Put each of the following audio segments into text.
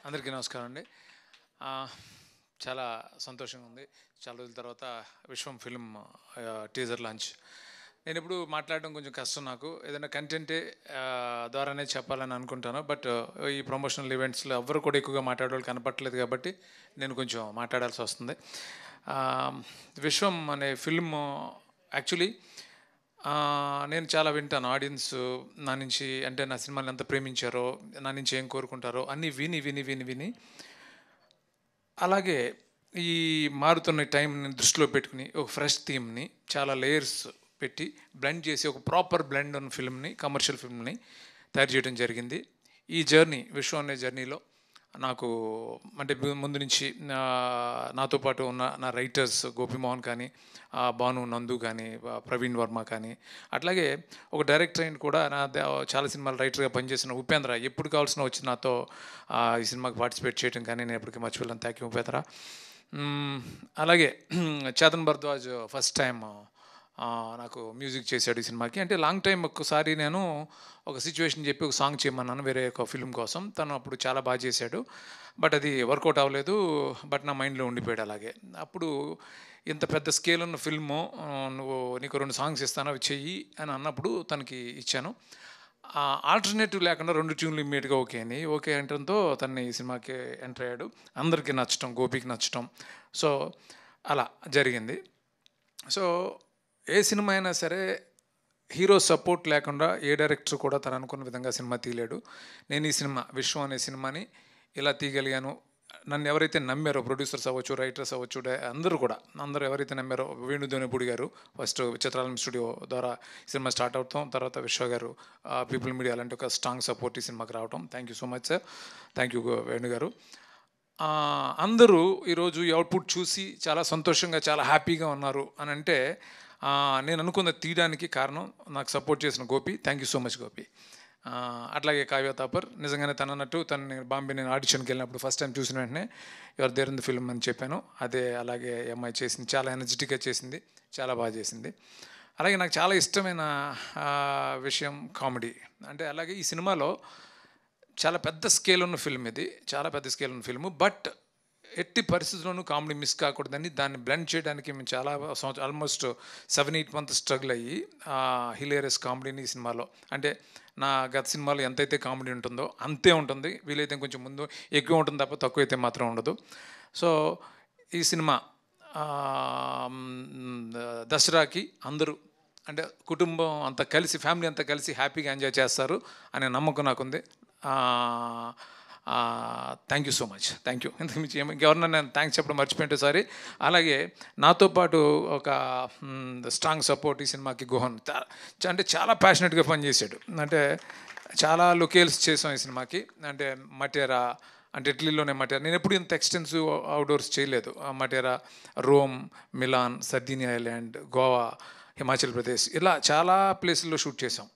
అందరికీ నమస్కారం అండి. చాలా సంతోషంగా ఉంది. చాలా రోజుల తర్వాత విశ్వం ఫిల్మ్ టీజర్ లాంచ్. నేను ఎప్పుడు మాట్లాడడం కొంచెం కష్టం నాకు. ఏదైనా కంటెంటే ద్వారానే చెప్పాలని అనుకుంటాను. బట్ ఈ ప్రమోషనల్ ఈవెంట్స్లో ఎవ్వరు కూడా ఎక్కువగా మాట్లాడేవాళ్ళు కనపట్లేదు కాబట్టి నేను కొంచెం మాట్లాడాల్సి వస్తుంది. విశ్వం అనే ఫిల్మ్ యాక్చువల్లీ నేను చాలా వింటాను. ఆడియన్స్ నా నుంచి అంటే నా సినిమాని ఎంత ప్రేమించారో, నా నుంచి ఏం కోరుకుంటారో అన్నీ విని విని విని విని అలాగే ఈ మారుతున్న టైంని దృష్టిలో పెట్టుకుని ఒక ఫ్రెష్ థీమ్ని చాలా లేయర్స్ పెట్టి బ్లెండ్ చేసి ఒక ప్రాపర్ బ్లెండ్ ఉన్న ఫిల్మ్ని, కమర్షియల్ ఫిల్మ్ని తయారు చేయడం జరిగింది. ఈ జర్నీ, విశ్వం అనే జర్నీలో నాకు అంటే ముందు నుంచి నాతో పాటు ఉన్న నా రైటర్స్ గోపిమోహన్ కానీ, భాను నందు కానీ, ప్రవీణ్ వర్మ కానీ, అట్లాగే ఒక డైరెక్టర్ అయిన కూడా చాలా సినిమాలు రైటర్గా పనిచేసిన ఉపేంద్ర ఎప్పుడు కావాల్సిన వచ్చి నాతో ఈ సినిమాకి పార్టిసిపేట్ చేయడం కానీ నేను ఎప్పటికీ మర్చిపోలేను. Thank you Upendra. అలాగే చేతన్ భరద్వాజ్ ఫస్ట్ టైం నాకు మ్యూజిక్ చేశాడు ఈ సినిమాకి. అంటే లాంగ్ టైం ఒక్కసారి నేను ఒక సిచ్యువేషన్ చెప్పి ఒక సాంగ్ చేయమన్నాను వేరే ఒక ఫిల్మ్ కోసం. తను అప్పుడు చాలా బాగా చేశాడు. బట్ అది వర్కౌట్ అవ్వలేదు. బట్ నా మైండ్లో ఉండిపోయాడు అలాగే. అప్పుడు ఇంత పెద్ద స్కేల్ ఉన్న ఫిల్ము నీకు 2 సాంగ్స్ ఇస్తాను అవి చెయ్యి అని అన్నప్పుడు తనకి ఇచ్చాను. ఆల్టర్నేటివ్ లేకుండా 2 ట్యూన్లు ఇమ్మీడియట్గా ఓకే అని ఓకే అంటంతో తనని ఈ సినిమాకి ఎంటర్ అయ్యాడు. అందరికీ నచ్చటం, గోపికి నచ్చటం. సో అలా జరిగింది. సో ఏ సినిమా అయినా సరే హీరో సపోర్ట్ లేకుండా ఏ డైరెక్టర్ కూడా తను అనుకున్న విధంగా సినిమా తీయలేడు. నేను ఈ సినిమా విశ్వం అనే సినిమాని ఇలా తీయగలిగాను. నన్ను ఎవరైతే నమ్మారో, ప్రొడ్యూసర్స్ అవ్వచ్చు, రైటర్స్ అవ్వచ్చు, అందరూ ఎవరైతే నమ్మారో, వేణుదోనిపూడి గారు ఫస్ట్ చిత్రాలం స్టూడియో ద్వారా సినిమా స్టార్ట్ అవుతాం, తర్వాత విశ్వ గారు పీపుల్ మీడియా అలాంటి ఒక స్ట్రాంగ్ సపోర్ట్ ఈ సినిమాకి రావటం. Thank you so much sir. Thank you Venu గారు. అందరూ ఈరోజు ఈ అవుట్పుట్ చూసి చాలా సంతోషంగా, చాలా హ్యాపీగా ఉన్నారు అని అంటే నేను అనుకున్న తీయడానికి కారణం నాకు సపోర్ట్ చేసిన Gopi. Thank you so much Gopi. అట్లాగే కావ్య తాపర్ నిజంగానే తను అన్నట్టు బాంబే నేను ఆడిషన్కి వెళ్ళినప్పుడు ఫస్ట్ టైం చూసిన వెంటనే ఎవరు దేర్ ఇన్ ది ఫిల్మ్ అని చెప్పాను. అదే అలాగే అమ్మాయి చేసింది, చాలా ఎనర్జెటిక్గా చేసింది, చాలా బాగా చేసింది. అలాగే నాకు చాలా ఇష్టమైన విషయం కామెడీ. అంటే అలాగే ఈ సినిమాలో చాలా పెద్ద స్కేల్ ఉన్న ఫిల్మ్ ఇది, చాలా పెద్ద స్కేల్ ఉన్న ఫిల్ము. బట్ ఎట్టి పరిస్థితుల్లోనూ కామెడీ మిస్ కాకూడదని దాన్ని బ్లెండ్ చేయడానికి మేము చాలా ఆల్మోస్ట్ 7-8 మంత్స్ స్ట్రగుల్ అయ్యి హిలేరియస్ కామెడీని ఈ సినిమాలో, అంటే నా గత సినిమాలో ఎంతైతే కామెడీ ఉంటుందో అంతే ఉంటుంది. వీలైతే కొంచెం ముందు ఎక్కువ ఉంటుంది తప్ప తక్కువ అయితే మాత్రం ఉండదు. సో ఈ సినిమా దసరాకి అందరూ అంటే కుటుంబం అంతా కలిసి, ఫ్యామిలీ అంతా కలిసి హ్యాపీగా ఎంజాయ్ చేస్తారు అనే నమ్మకం నాకుంది. Thank you so much. Thank you. ఇంతకుమించి ఇంకెవరన్నా నేను థ్యాంక్స్ చెప్పడం మర్చిపోయింటే సారీ. అలాగే నాతో పాటు ఒక స్ట్రాంగ్ సపోర్ట్ ఈ సినిమాకి గుహన్, అంటే చాలా ప్యాషనెట్గా పనిచేశాడు. అంటే చాలా లొకేల్స్ చేసాం ఈ సినిమాకి. అంటే మటేరా, అంటే ఇటలీలోనే మటేరా. నేను ఎప్పుడు ఇంత ఎక్స్టెన్సివ్ అవుట్డోర్స్ చేయలేదు. Matera, Rome, Milan, Sardinia island, Goa, Himachal Pradesh, ఇలా చాలా ప్లేసుల్లో షూట్ చేసాం.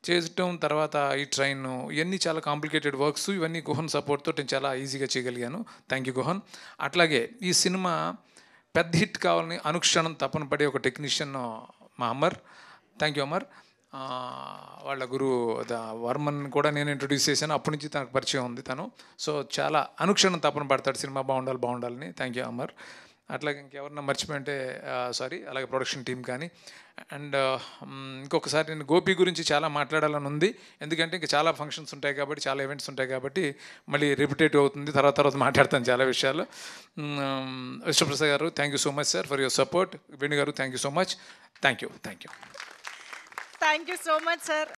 చేయటం తర్వాత ఈ ట్రైన్, ఇవన్నీ చాలా కాంప్లికేటెడ్ వర్క్స్. ఇవన్నీ గుహన్ సపోర్ట్తో నేను చాలా ఈజీగా చేయగలిగాను. Thank you Guhan. అట్లాగే ఈ సినిమా పెద్ద హిట్ కావాలని అనుక్షణం తపన పడే ఒక టెక్నీషియన్ మా అమర్. Thank you Amar. వాళ్ళ గురువు వర్మన్ కూడా నేను ఇంట్రొడ్యూస్ చేశాను. అప్పటి నుంచి తనకు పరిచయం ఉంది తను. సో చాలా అనుక్షణం తపన పడతాడు సినిమా బాగుండాలని. Thank you Amar. అట్లాగే ఇంకెవరన్నా మర్చిపోయింటే సారీ. అలాగే ప్రొడక్షన్ టీం కానీ. అండ్ ఇంకొకసారి నేను గోపి గురించి చాలా మాట్లాడాలని ఉంది. ఎందుకంటే ఇంకా చాలా ఫంక్షన్స్ ఉంటాయి కాబట్టి, చాలా ఈవెంట్స్ ఉంటాయి కాబట్టి మళ్ళీ రిపిటేటివ్ అవుతుంది. తర్వాత మాట్లాడతాను చాలా విషయాలు. విశ్వప్రసాద్ గారు, thank you so much sir for your support. Venu గారు, thank you so much. Thank you. Thank you so much sir.